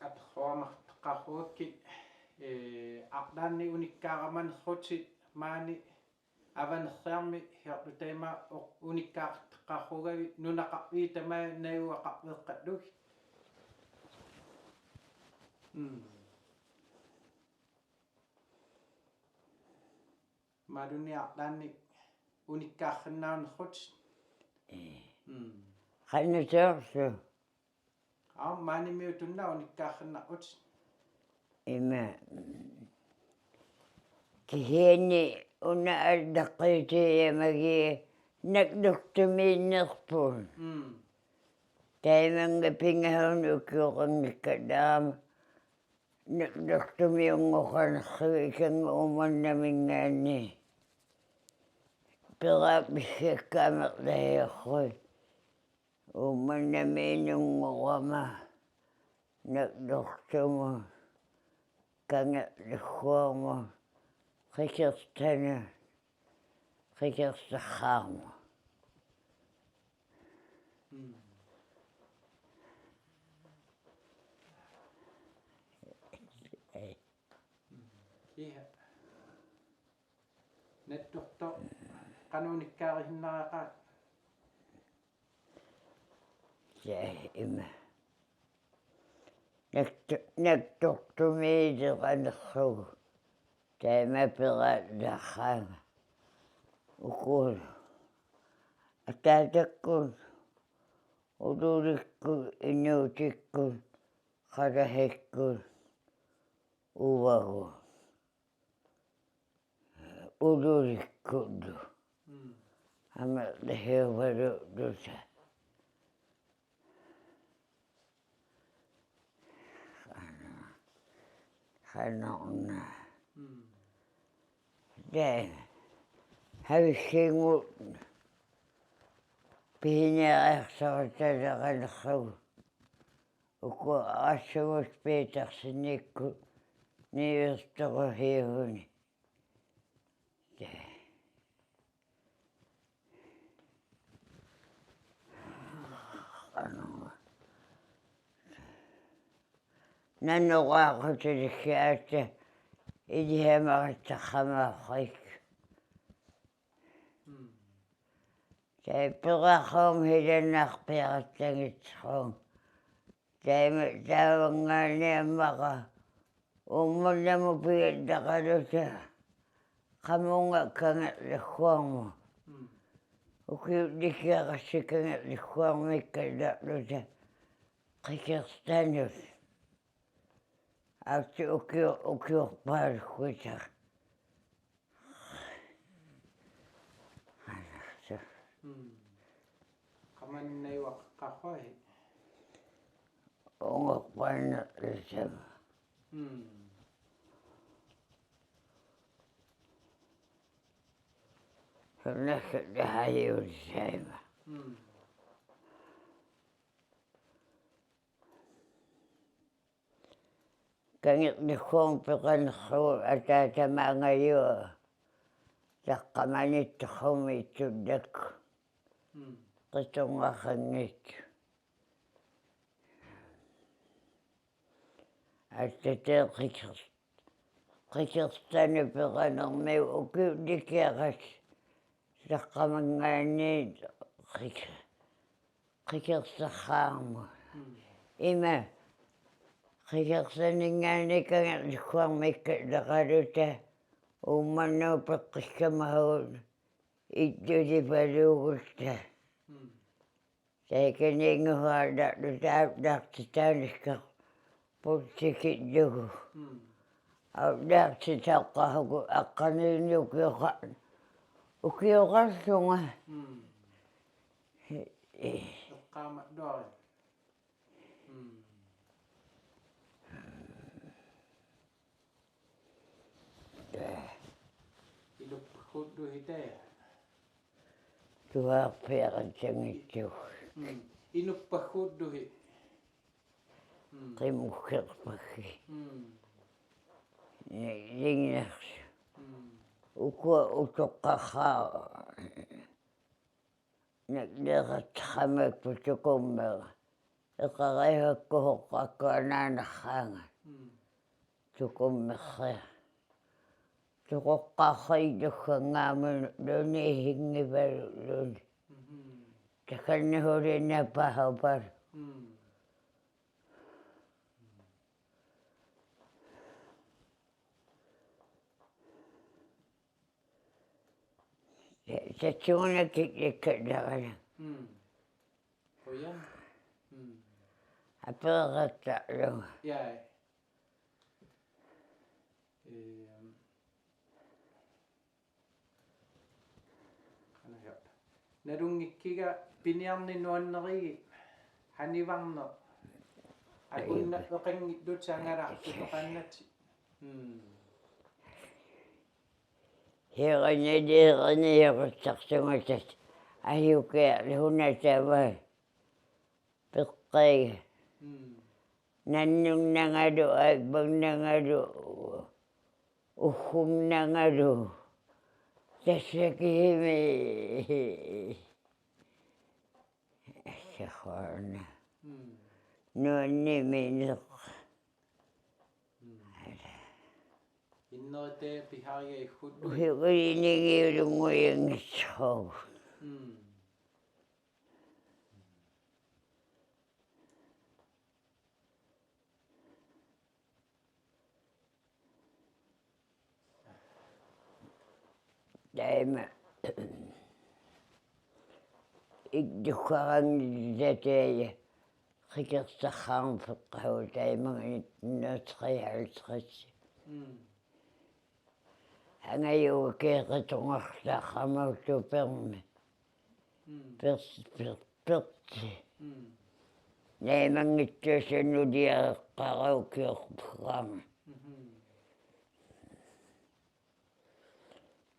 Atxoamaqtaqarruaki aqnaanni unikkaaramanеррутит маани аванерриарми хиартутаима униккаартеқарругави нунақарвии тамаа наюақарвеққатлуг малуни aqnaanni униккаарриннаанеррутит qannuteorlu мааними тунна униккаарриннаррутит има киhianni una аллаққиутиямаги накнуктумииннерпун тайманга пингахун укиоқангиккалаама накнуктумиунгоқанерриги иканга уманнамингаанни пераписсаккаамерлаиорруи уманнамиинунгорама накнортуму кангерлуггуарму қикертана қикерсарраарму иха наттурто кануниккаарисиннараақаа има нактортумиилеқанерругу таимаперааллаарраага укуул атаатаккун улуликкун инуутиккун қалахиккун увагу улуликкуллу амерлахиувалу луса ханорна дэ хависсингу пинеэрсоорталеқанерругу уку ассагус петерсинникку ниверторухиуни наннураақутиликкаатта илиамаратсаррамаахрик тайперахом хиланнаарпиаратсагитсрум таавангаани уммалламу пигаллақалута қамунга кангерлахуарму укиулликкиақассикангерлахуармиккаллаалута қикерстанус авти укиорпаалуггута qamannayuaqqarruи унгорпааннерлисама ханнахаллахаюулсаима кангерлахуарм пеқанерругу атаатамаангаюа таққаманитторруми итсуллакку qitungaqanngit аттатеэ qikерстани peqanermiu ukiullikiaqas саққамангаани qikersarraarmu има qikersaninngaani kangерлухуармикка лақалута уумманнуу пеққиссамагут иттулипалуугулта тааканингуаалааллутааллаартитааникка пултикиллугу аулаартитааққахугу аққанииниукиоқа укиоқарлунга эққаама дуари илуппахуттуитаа туаарпиақатсангитсуг инуппахуттуи qimukkerpaggi лингнерс ukua utoqqarraa نقدر تخمك بتكمل إقرأيها كهوك أنا خانة تكمل خير تقوى خير خنام لوني هني بلون تكنه لنا بهبر تتشونا كده Koyan. أبغى تعلم Ja. Narungikkiga piniarni nuanneri hanivarno akunna eqangiddut saangalartu toqannati. هيغني يغتقسمتت أيوكي هنا تبا بقي ننم نغدو أكبر نغدو أخم نغدو تسكيمي سخرنا نوني منك Innerite piharia ikhuddu. وهيغني يرمو ينسخو دائما الدخان الذاتية خير سخان في القهوة دائما نتخيل الخش أنا يوكي قطع خمرت برمي بس دائما نتشنو دي قراوكي خبرام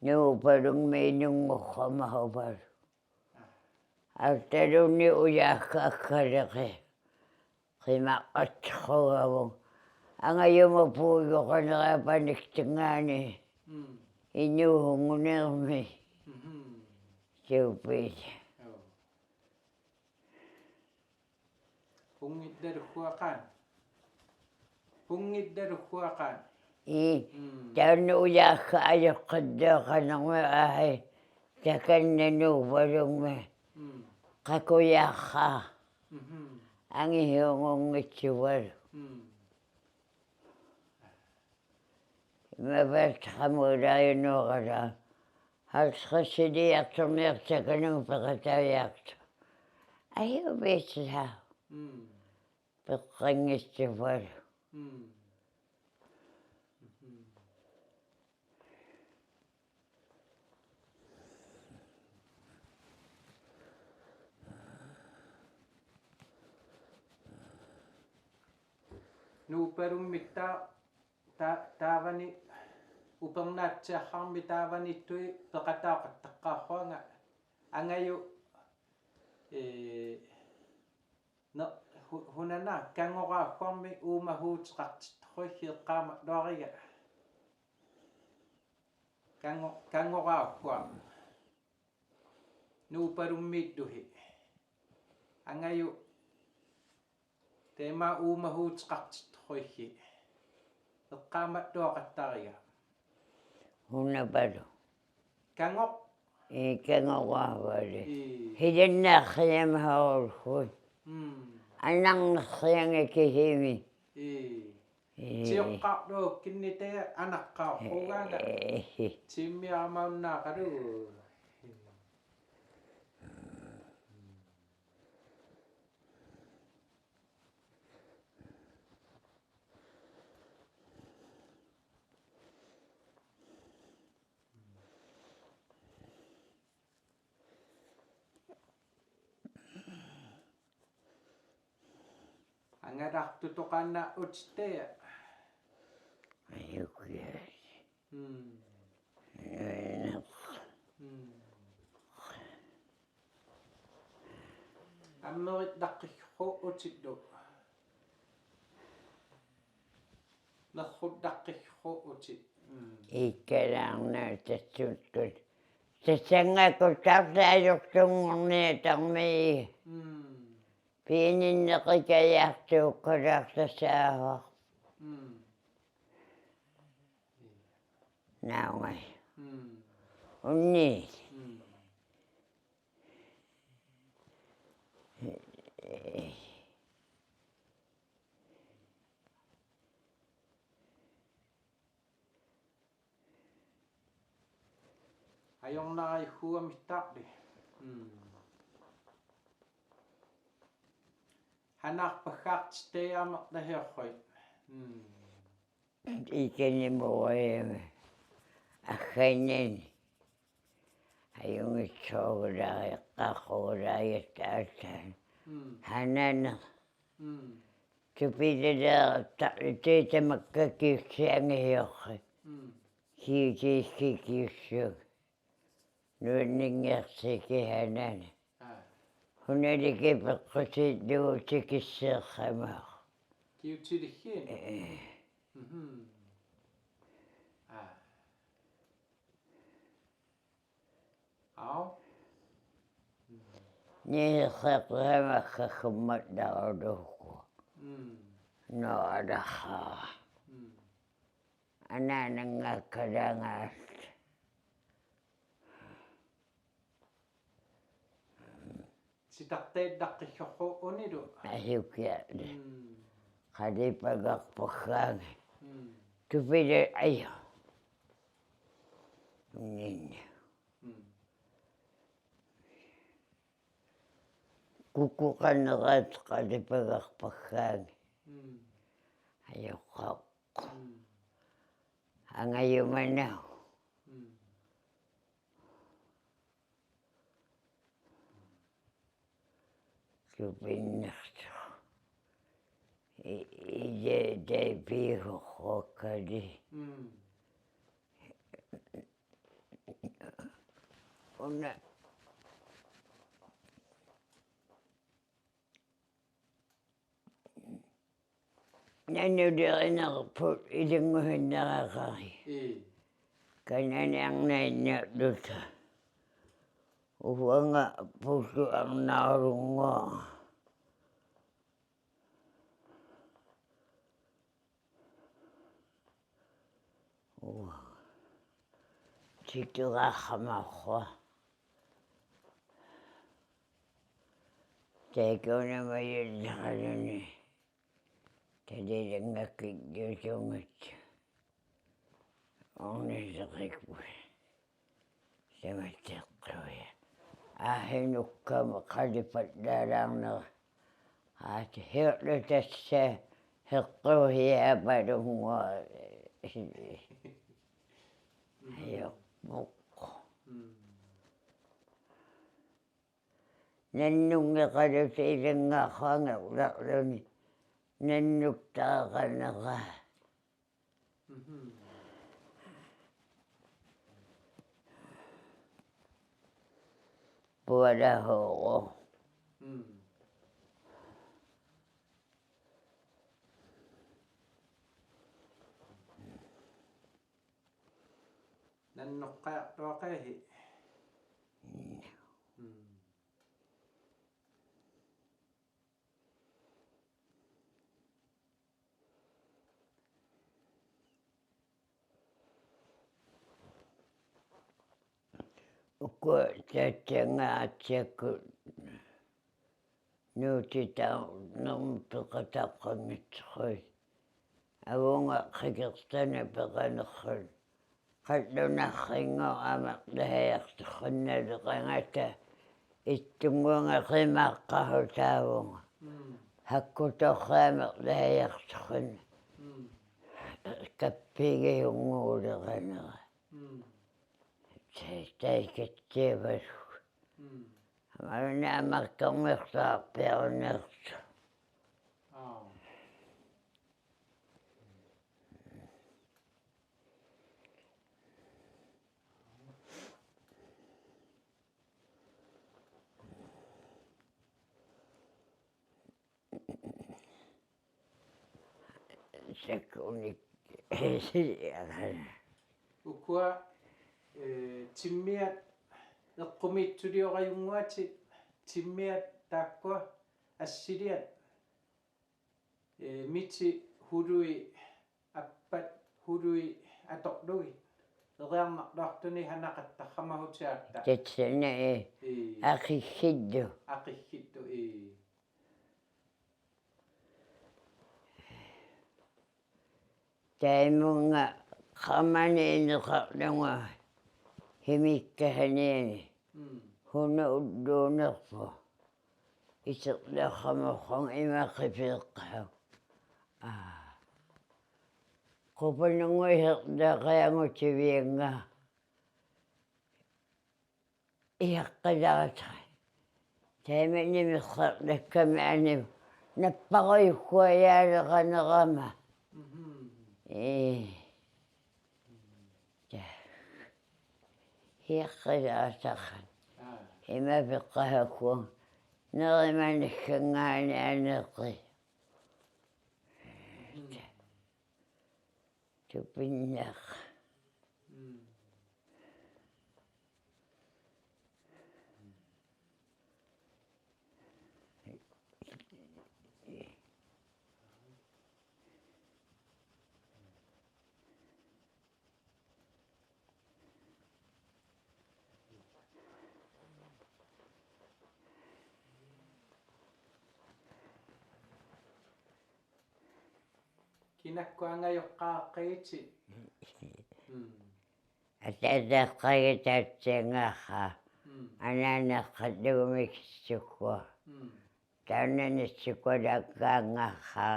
نو بدون مينو مخمه بر أرتدوني وياك أكرقي خما أتخوه أنا يوم بوجو قناة بنكتناني إنه منرمي شوفيت Pungit dari huakan. إيه كانوا وياك أيقد قناة تكننوا بدون قاكو ياخا أني يوم نتشوال ما بتخمو لا ينوغلا هل تخشدي يكتم يكتكنو بغتا يكتم أيو بيتها بقن الشوال Nuperum mitta tavani upernatsaharmi tavani tui peqataaqattaqqaarruanga angayu no hunana kangoraaffarmi uumahuutiqartittorussi eqqaama luariga kangoraaffua nuupalummiittuhi angayu tema uumahuutiqartittorussi eqqaamattuaqattariga هنا بدو kangor إيه كانوا غابري هي النخيم هالخوي أنا نخيم كهيمي Tiuqqarlu kinnitea anaqqaarrugaanga timmiaramaunnaaqalu angalartutoqanna utstea أيوك يا ammerit daqqikku utsiddu nerrut daqqikku utsit إيه كلامنا تسكت Tassangakku tartaajortungorniatarmii piininneqikayartuuqqalaartassaavaq naungai unni Ayongnai huamittaqli. Hanarpaggaartiteamertahiorruit. Ikenimuayame aggainani ayungitsoogulaariqqaaqquulaariattaasaan hanane tupilaleertaqlitiitamakkakiussiangihiorri kiutiiskikiussuug nuunningiartiki hanane hunalikepeqqutiit luutikisseerramaaq Kiutiliggiin. Au. nihiqqeqramakkagummatlaruluukkua noalaxaa anaanangaakkalаангаат Sitarteettaqqiggiorru unilu. ahiukialle qalipagaarpaggaangi tupile ayo unninni kukkuqanneraat qalipagaarpaggaangi ayoqqaq angayumanau tupinnertu iyeetaipiihuqqokkali una nanulerinerput ilunguhinneraqari kananiarnainniarluta uanga pullu arnaarungua tikeraarramaarrua taikuunamayulleraluni talilangakkijuusungut orniseqikput samatteqquya aahinukkama qalipatlaalaarnera aati hiorlu tassa heqquuhiaapalungua ayoqmuqqu nannungeqalutiilangaaqquangerlarluni nannuktaaqanneraa pualahuuqu Nannuqqaartuaqahi. ukua tatsangaatiakkut nuutitaunerpeqataqqangitserruit avunga qikertana peqanerrun qallunarringo ameqtahiarterrunnaleqangata ittunguanga qimaqqarutaavunga hakkutorraameqtahiarterrun kappigiunguuleranera taikattiavalluk amarunaamartornertaarpiarunertu sakunik Ukua timmiat eqqumitsuliorajunguati timmiat taakkua assiliat mitsi hului appat hului atoqlugi eriarnarluartuni hanaqattaqqamahutiaatta tatsana aqiggidu aqiggitu taimunga qamani ineqarlunga himikkahaniani huna udduunerpu iterleqamoqqong imaqipiiqqahu qupanunguihertaqaangutivianga iaqqilarataq taimanimeqqarlakkami anim nappaquyukkuayaaleqanerama iaqqilarataqan imapiqqahakkuang nerimanikkangaani aneqi tupinnaaq kinakkuangajoqqaaqqiiti атаатааққагатаатсиангааха анаанеққаттагумикиссуккуа таунанитсуккуалааккаангааха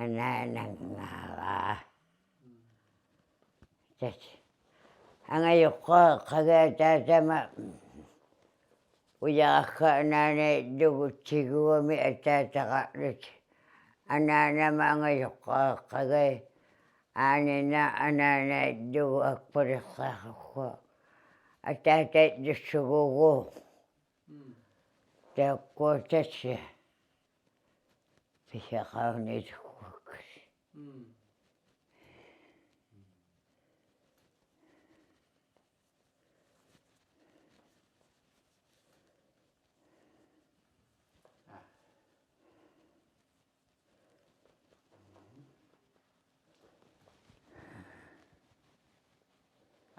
анаанангаараа тат ангайоққаа қагаатаатама уяақка анаанаа лугутсигуами атаатақарлут анаанама ангайоққаа қагай aanina anaana dugu akpariqqaaqukku ataatat lussugugu taakkuutatsi pisaqaunitukkukkis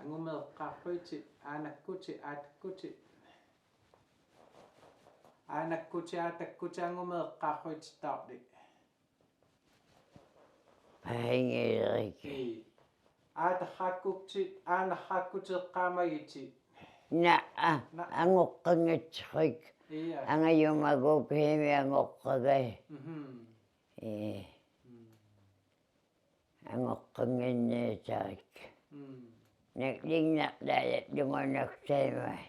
angumeeqqaarpuiti aanakkuti aatakkuti aatakkuti angumeeqqaarpuitittaarli pahingileriki aanarraakkuti eqqaamagiti na'a angoqqangatsuqik angayumaguk himi angoqqagai angoqqanginniitarik naklingnaqlaayat lunganaktaimai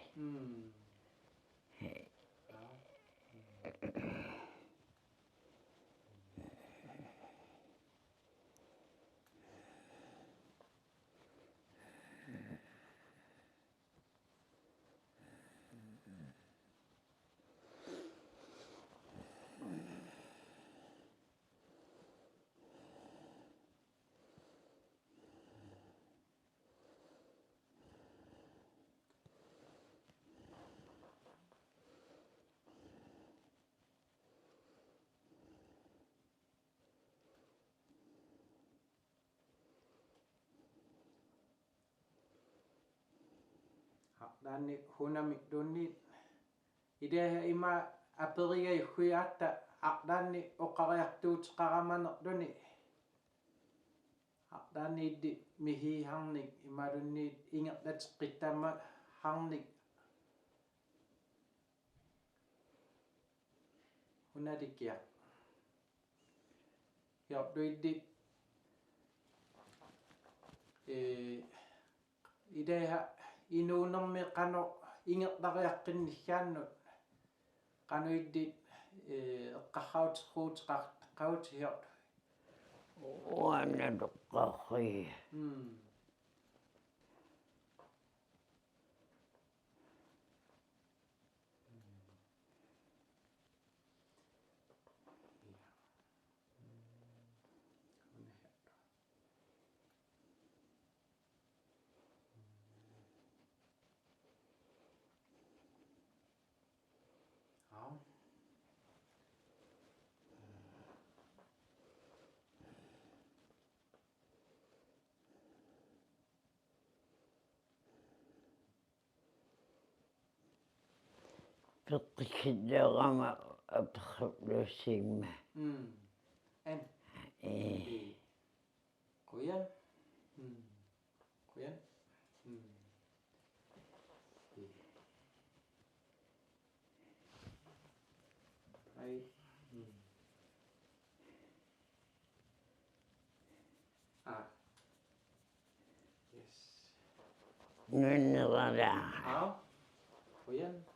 Danni hunami dunnit ideha ima aperiga yuhuiatta aqdanni oqariartuutiqaramanerluni aqdanni iddi mihiharnik imadunnit ingerlateqqittama harnik hunalikia yorduiddi ideha inuunermi qano ingertariaqqinnillaannut qanuiddi eqqarrautiquutiqautihiort uannaluqqarri Bekkede rama abkhlusimma. En. Kuyan. Kuyan. Ai. Yes. Nunrara. Kuyan.